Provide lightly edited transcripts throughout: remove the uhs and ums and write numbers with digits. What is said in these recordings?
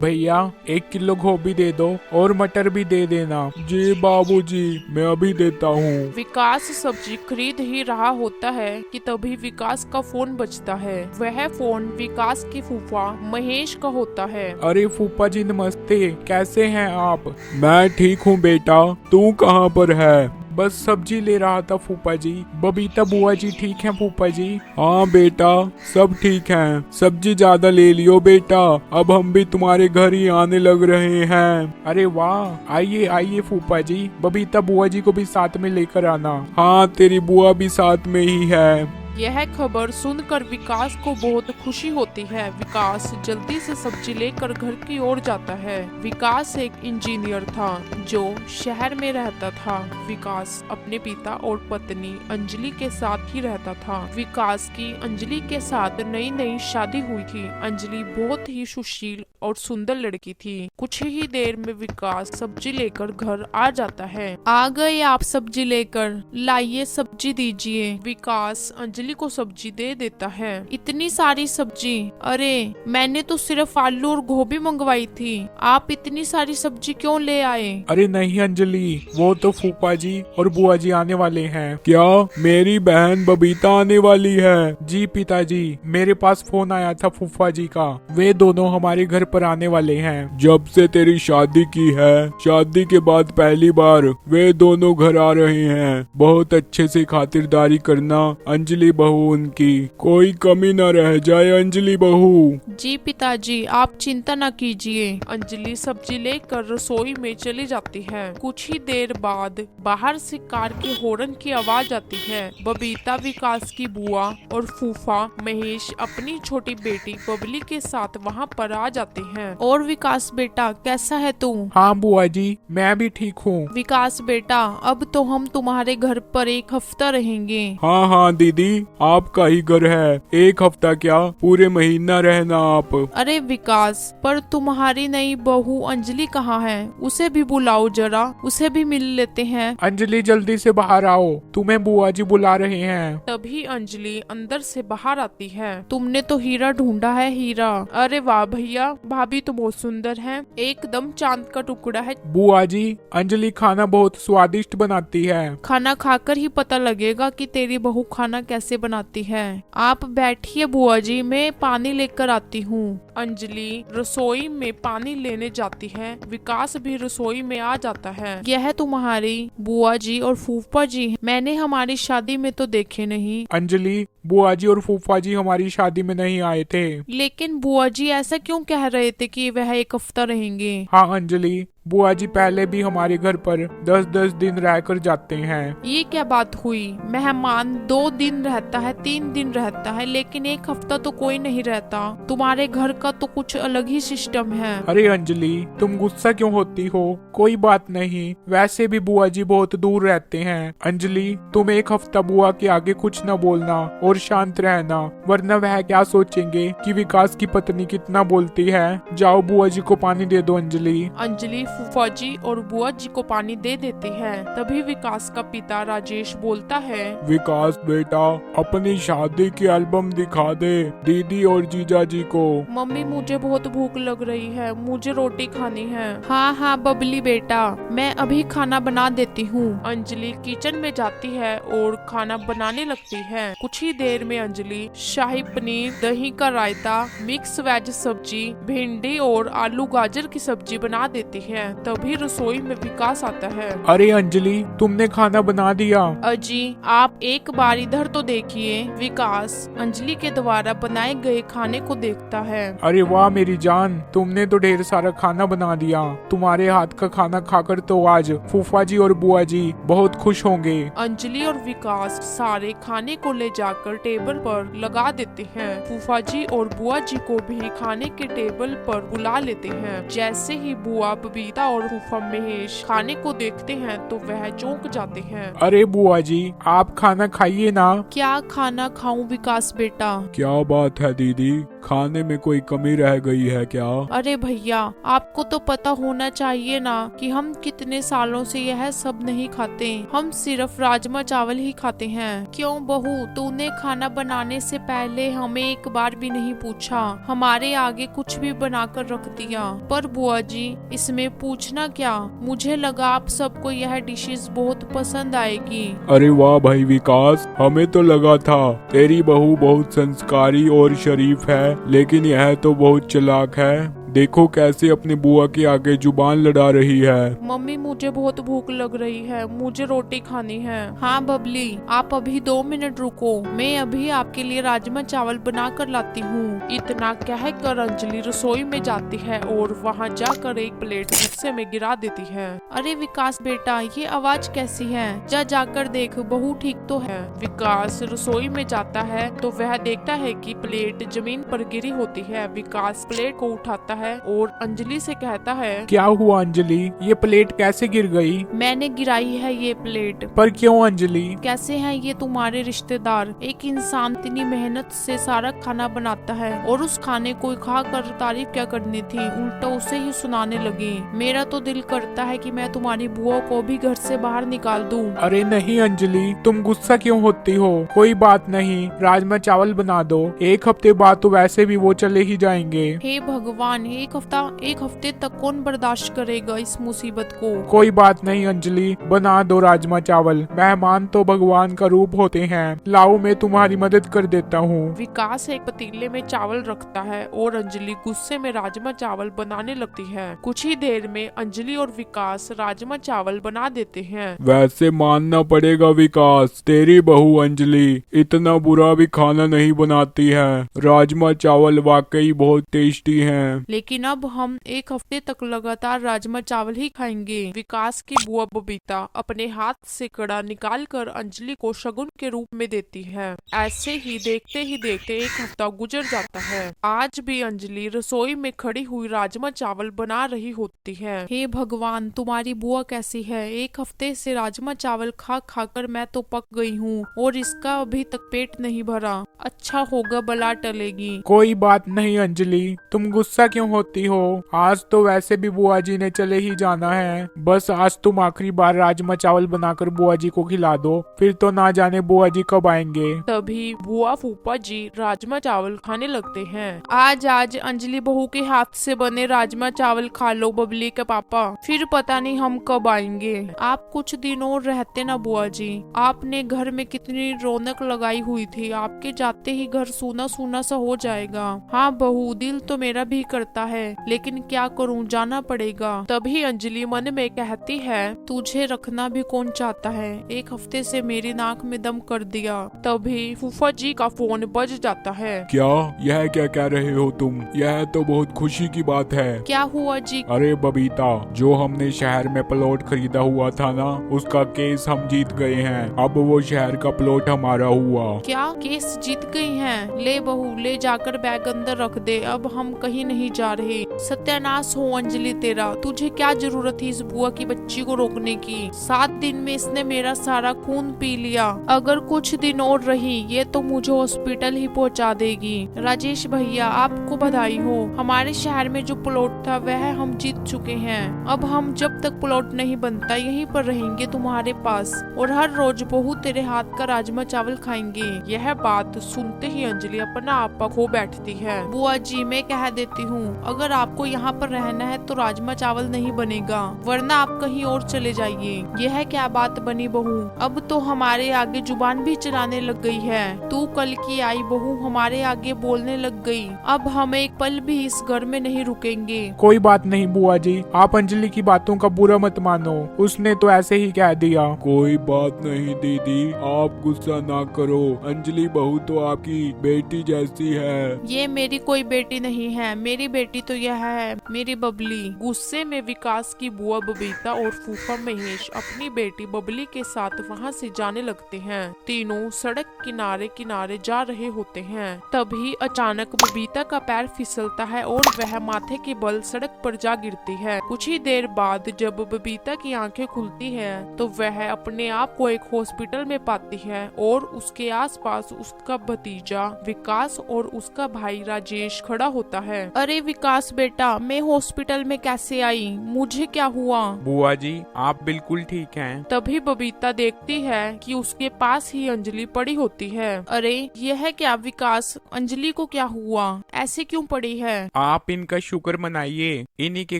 भैया 1 किलो गोभी दे दो और मटर भी दे देना। जी बाबूजी, मैं अभी देता हूँ। विकास सब्जी खरीद ही रहा होता है कि तभी विकास का फोन बजता है। वह फोन विकास की फूफा महेश का होता है। अरे फूफा जी नमस्ते, कैसे हैं आप? मैं ठीक हूँ बेटा, तू कहाँ पर है? बस सब्जी ले रहा था फूफा जी। बबीता बुआ जी ठीक हैं फूफा जी? हाँ बेटा, सब ठीक हैं। सब्जी ज्यादा ले लियो बेटा, अब हम भी तुम्हारे घर ही आने लग रहे हैं। अरे वाह, आइए आइए फूफा जी, बबीता बुआ जी को भी साथ में लेकर आना। हाँ, तेरी बुआ भी साथ में ही है। यह खबर सुनकर विकास को बहुत खुशी होती है। विकास जल्दी से सब्जी लेकर घर की ओर जाता है। विकास एक इंजीनियर था जो शहर में रहता था। विकास अपने पिता और पत्नी अंजलि के साथ ही रहता था। विकास की अंजलि के साथ नई नई शादी हुई थी। अंजलि बहुत ही सुशील और सुंदर लड़की थी। कुछ ही देर में विकास सब्जी लेकर घर आ जाता है। आ गए आप सब्जी लेकर, लाइए सब्जी दीजिए। विकास अंजलि को सब्जी दे देता है। इतनी सारी सब्जी? अरे मैंने तो सिर्फ आलू और गोभी मंगवाई थी, आप इतनी सारी सब्जी क्यों ले आए? अरे नहीं अंजलि, वो तो फूफा जी और बुआ जी आने वाले हैं। क्या मेरी बहन बबीता आने वाली है? जी पिताजी, मेरे पास फोन आया था फूफा जी का, वे दोनों हमारे घर पर आने वाले हैं। जब से तेरी शादी की है, शादी के बाद पहली बार वे दोनों घर आ रहे हैं। बहुत अच्छे से खातिरदारी करना अंजलि बहू उनकी, कोई कमी न रह जाए अंजलि बहू। जी पिताजी, आप चिंता न कीजिए। अंजलि सब्जी लेकर रसोई में चली जाती है। कुछ ही देर बाद बाहर से कार के हॉर्न की आवाज आती है। बबीता, विकास की बुआ और फूफा महेश अपनी छोटी बेटी बबली के साथ वहाँ पर आ जाते हैं। और विकास बेटा, कैसा है तू? हाँ बुआ जी, मैं भी ठीक हूँ। विकास बेटा, अब तो हम तुम्हारे घर पर 1 हफ्ता रहेंगे। हाँ हाँ दीदी, आपका ही घर है, 1 हफ्ता क्या, पूरे महीना रहना आप। अरे विकास, पर तुम्हारी नई बहू अंजलि कहाँ है? उसे भी बुलाओ जरा, उसे भी मिल लेते हैं। अंजलि जल्दी से बाहर आओ, तुम्हें बुआ जी बुला रहे हैं। तभी अंजलि अंदर से बाहर आती है। तुमने तो हीरा ढूंढा है हीरा। अरे वाह भैया, भाभी तो बहुत सुंदर है, एकदम चांद का टुकड़ा है। बुआ जी, अंजलि खाना बहुत स्वादिष्ट बनाती है। खाना खाकर ही पता लगेगा कि तेरी बहू खाना कैसे बनाती है। आप बैठिए बुआ जी, मैं पानी लेकर आती हूँ। अंजलि रसोई में पानी लेने जाती है। विकास भी रसोई में आ जाता है। यह तुम्हारी बुआ जी और फूफा जी हैं। मैंने हमारी शादी में तो देखे नहीं। अंजलि, बुआ जी और फूफा जी हमारी शादी में नहीं आए थे। लेकिन बुआ जी ऐसा क्यों कह रहे थे कि वह 1 हफ्ता रहेंगे? हाँ अंजलि, बुआ जी पहले भी हमारे घर पर 10-10 दिन रहकर जाते हैं। ये क्या बात हुई? मेहमान 2 दिन रहता है, 3 दिन रहता है, लेकिन 1 हफ्ता तो कोई नहीं रहता। तुम्हारे घर का तो कुछ अलग ही सिस्टम है। अरे अंजलि, तुम गुस्सा क्यों होती हो? कोई बात नहीं, वैसे भी बुआ जी बहुत दूर रहते हैं। अंजलि, तुम 1 हफ्ता बुआ के आगे कुछ न बोलना और शांत रहना, वरना वह क्या सोचेंगे कि विकास की पत्नी कितना बोलती है। जाओ बुआ जी को पानी दे दो अंजलि। अंजलि फूफा जी और बुआ जी को पानी दे देती है। तभी विकास का पिता राजेश बोलता है, विकास बेटा, अपनी शादी की एल्बम दिखा दे दीदी और जीजा जी को। मम्मी मुझे बहुत भूख लग रही है, मुझे रोटी खानी है। हाँ हाँ बबली बेटा, मैं अभी खाना बना देती हूँ। अंजलि किचन में जाती है और खाना बनाने लगती है। कुछ ही देर में अंजलि शाही पनीर, दही का रायता, मिक्स वेज सब्जी, भिंडी और आलू गाजर की सब्जी बना देती है। तभी रसोई में विकास आता है। अरे अंजलि, तुमने खाना बना दिया? अजी, आप एक बार इधर तो देखिए। विकास अंजलि के द्वारा बनाए गए खाने को देखता है। अरे वाह मेरी जान, तुमने तो ढेर सारा खाना बना दिया। तुम्हारे हाथ का खाना खाकर तो आज फूफा जी और बुआ जी बहुत खुश होंगे। अंजलि और विकास सारे खाने को ले जाकर टेबल पर लगा देते हैं। फूफा जी और बुआ जी को भी खाने के टेबल पर बुला लेते हैं। जैसे ही बुआ बबीता और फूफा महेश खाने को देखते हैं तो वह चौंक जाते हैं। अरे बुआ जी, आप खाना खाइए ना। क्या खाना खाऊं विकास बेटा? क्या बात है दीदी, खाने में कोई कमी रह गई है क्या? अरे भैया, आपको तो पता होना चाहिए ना कि हम कितने सालों से यह सब नहीं खाते। हम सिर्फ राजमा चावल ही खाते हैं। क्यों बहू, तूने खाना बनाने से पहले हमें एक बार भी नहीं पूछा, हमारे आगे कुछ भी बनाकर रख दिया। पर बुआ जी, इसमें पूछना क्या, मुझे लगा आप सबको यह डिशेस बहुत पसंद आएगी। अरे वाह भाई विकास, हमें तो लगा था तेरी बहू बहुत संस्कारी और शरीफ है, लेकिन यह तो बहुत चालाक है। देखो कैसे अपनी बुआ के आगे जुबान लड़ा रही है। मम्मी, मुझे बहुत भूख लग रही है, मुझे रोटी खानी है। हाँ बबली, आप अभी 2 मिनट रुको, मैं अभी आपके लिए राजमा चावल बना कर लाती हूँ। इतना कहकर अंजलि रसोई में जाती है और वहाँ जाकर एक प्लेट गुस्से में गिरा देती है। अरे विकास बेटा, ये आवाज कैसी है? जाकर देख, बहू ठीक तो है। विकास रसोई में जाता है तो वह देखता है कि प्लेट जमीन पर गिरी होती है। विकास प्लेट को उठाता है और अंजलि से कहता है, क्या हुआ अंजलि, ये प्लेट कैसे गिर गई? मैंने गिराई है ये प्लेट। पर क्यों अंजलि? कैसे हैं ये तुम्हारे रिश्तेदार? एक इंसान इतनी मेहनत से सारा खाना बनाता है और उस खाने को खाकर तारीफ क्या करनी थी, उल्टा उसे ही सुनाने लगी। मेरा तो दिल करता है कि मैं तुम्हारी बुआ को भी घर से बाहर निकाल दूं। अरे नहीं अंजलि, तुम गुस्सा क्यों होती हो? कोई बात नहीं, राजमा चावल बना दो, 1 हफ्ते बाद तो वैसे भी वो चले ही जाएंगे। हे भगवान, एक हफ्ते तक कौन बर्दाश्त करेगा इस मुसीबत को? कोई बात नहीं अंजलि, बना दो राजमा चावल, मेहमान तो भगवान का रूप होते हैं। लाओ, मैं तुम्हारी मदद कर देता हूँ। विकास एक पतीले में चावल रखता है और अंजलि गुस्से में राजमा चावल बनाने लगती है। कुछ ही देर में अंजलि और विकास राजमा चावल बना देते हैं। वैसे मानना पड़ेगा विकास, तेरी बहू अंजलि इतना बुरा भी खाना नहीं बनाती है। राजमा चावल वाकई बहुत टेस्टी हैं। लेकिन अब हम 1 हफ्ते तक लगातार राजमा चावल ही खाएंगे। विकास की बुआ बबीता अपने हाथ से कड़ा निकालकर अंजलि को शगुन के रूप में देती है। ऐसे ही देखते 1 हफ्ता गुजर जाता है। आज भी अंजलि रसोई में खड़ी हुई राजमा चावल बना रही होती है। हे भगवान, तुम्हारी बुआ कैसी है? 1 हफ्ते से राजमा चावल खा खाकर मैं तो पक गई हूँ और इसका अभी तक पेट नहीं भरा। अच्छा होगा, बला टलेगी। कोई बात नहीं अंजलि, तुम गुस्सा क्यों होती हो? आज तो वैसे भी बुआ जी ने चले ही जाना है। बस आज तुम आखिरी बार राजमा चावल बनाकर बुआ जी को खिला दो, फिर तो ना जाने बुआ जी कब आएंगे। तभी बुआ फूफा जी राजमा चावल खाने लगते हैं। आज अंजलि बहू के हाथ से बने राजमा चावल खा लो बबली के पापा, फिर पता नहीं हम कब आएंगे। आप कुछ दिन और रहते ना बुआ जी, आपने घर में कितनी रौनक लगाई हुई थी, आपके जाते ही घर सूना सूना सा हो जाएगा। हाँ बहू, दिल तो मेरा भी करता है, लेकिन क्या करूं, जाना पड़ेगा। तभी अंजलि मन में कहती है, तुझे रखना भी कौन चाहता है, 1 हफ्ते से मेरी नाक में दम कर दिया। तभी फूफा जी का फोन बज जाता है। क्या, यह क्या कह रहे हो तुम? यह तो बहुत खुशी की बात है। क्या हुआ जी? अरे बबीता, जो हमने शहर में प्लॉट खरीदा हुआ था ना, उसका केस हम जीत गए हैं। अब वो शहर का प्लॉट हमारा हुआ। क्या केस जीत गई हैं? ले बहू, ले जाकर बैग अंदर रख दे, अब हम कहीं नहीं जा रहे। सत्यानाश हो अंजलि तेरा, तुझे क्या जरूरत थी इस बुआ की बच्ची को रोकने की? 7 दिन में इसने मेरा सारा खून पी लिया। अगर कुछ दिन और रही ये तो मुझे हॉस्पिटल ही पहुंचा देगी। राजेश भैया, आपको बधाई हो, हमारे शहर में जो प्लॉट था वह हम जीत चुके हैं। अब हम जब तक प्लॉट नहीं बनता यहीं पर रहेंगे तुम्हारे पास, और हर रोज बहू तेरे हाथ का राजमा चावल खाएंगे। यह बात सुनते ही अंजलि अपना आपा खो बैठती है। बुआ जी, मैं कह देती हूँ, अगर आपको यहाँ पर रहना है तो राजमा चावल नहीं बनेगा, वरना आप कहीं और चले जाइए। यह क्या बात बनी बहू, अब तो हमारे आगे जुबान भी चलाने लग गई है। तू कल की आई बहू हमारे आगे बोलने लग गई। अब हम एक पल भी इस घर में नहीं रुकेंगे। कोई बात नहीं बुआ जी, आप अंजलि की बातों का बुरा मत मानो, उसने तो ऐसे ही कह दिया। कोई बात नहीं दीदी, आप गुस्सा ना करो, अंजलि बहू तो आपकी बेटी जैसी है। ये मेरी कोई बेटी नहीं है, मेरी बेटी तो यह है मेरी बबली। गुस्से में विकास की बुआ बबीता और फूफा महेश अपनी बेटी बबली के साथ वहाँ से जाने लगते हैं। तीनों सड़क किनारे किनारे जा रहे होते हैं। तभी अचानक बबीता का पैर फिसलता है और वह माथे के बल सड़क पर जा गिरती है। कुछ ही देर बाद जब बबीता की आंखें खुलती है तो वह अपने आप को एक हॉस्पिटल में पाती है और उसके आसपास उसका भतीजा विकास और उसका भाई राजेश खड़ा होता है। अरे विकास बेटा, मैं हॉस्पिटल में कैसे आई? मुझे क्या हुआ? बुआ जी आप बिल्कुल ठीक हैं। तभी बबीता देखती है कि उसके पास ही अंजलि पड़ी होती है। अरे यह क्या विकास, अंजलि को क्या हुआ? ऐसे क्यों पड़ी है? आप इनका शुक्र मनाइए, इन्हीं के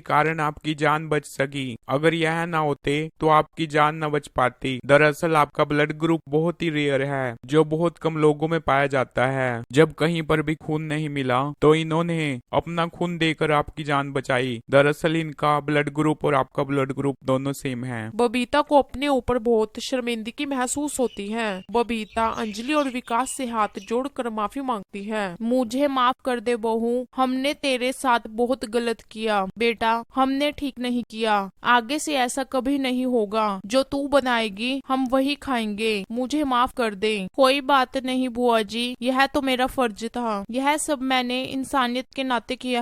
कारण आपकी जान बच सकी। अगर यह ना होते तो आपकी जान न बच पाती। दरअसल आपका ब्लड ग्रुप बहुत ही रेयर है, जो बहुत कम लोगों में पाया जाता है। जब कहीं पर भी खून नहीं मिला तो इन्होंने अपना खून देकर आपकी जान बचाई। दरअसल इनका ब्लड ग्रुप और आपका ब्लड ग्रुप दोनों सेम है। बबीता को अपने ऊपर बहुत शर्मिंदगी महसूस होती है। बबीता अंजलि और विकास से हाथ जोड़कर माफी मांगती है। मुझे माफ कर दे बहू, हमने तेरे साथ बहुत गलत किया। बेटा हमने ठीक नहीं किया, आगे से ऐसा कभी नहीं होगा। जो तू बनाएगी हम वही खाएंगे, मुझे माफ कर दे। कोई बात नहीं बुआ जी, यह तो मेरा फर्ज था। यह सब मैंने इंसानियत के नाते किया